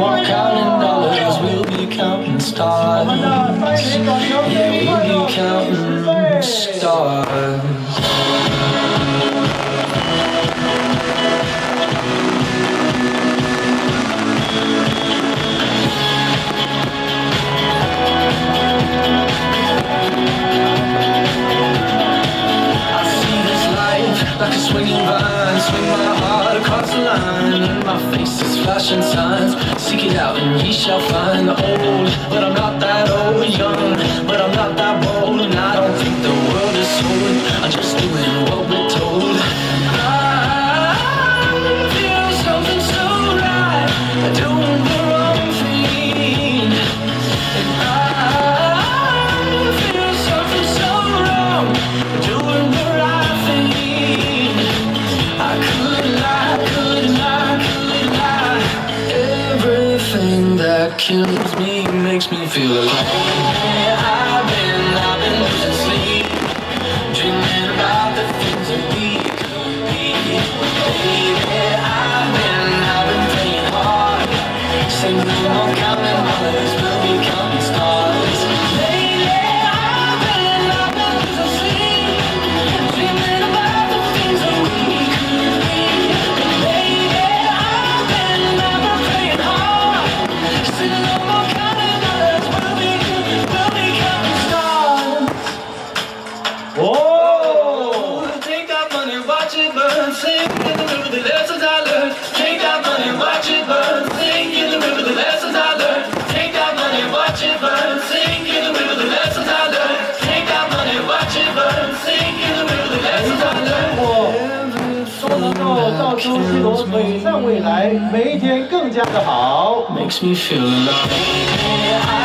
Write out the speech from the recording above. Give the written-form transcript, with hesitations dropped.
more counting dollars, we'll be counting stars. Yeah, we'll be counting stars. Like a swinging vine, swing my heart across the line, and my face is flashing signs. Seek it out and ye shall find. Old, but I'm not that old. Young, but I'm not that bold. And I don't think the world is sold. I'm just doing what we're told. I feel something so right, doing the wrong thing. And I feel something so wrong, doing the right thing. I could lie. Everything that kills me makes me feel alive. I've been losing sleep, dreaming about the things that we could be. Baby, I've been playing hard, saying no more counting dollars, we'll be counting stars. Lately, I've been losing sleep, dreaming about the things that we could be. Baby, I've been playing hard, saying no more counting dollars, we'll be counting stars. Whoa! Take that money, watch it burn, sing in the river the lessons I learned. Take that money, watch it burn, sing in the river the lessons I learned. Take that money, watch it burn, sing in the river the lessons I learned. Take that money, watch it burn, sing in the river the lessons I learned. 都能够造出西罗美善未来，每一天更加的好。 Makes me feel alive.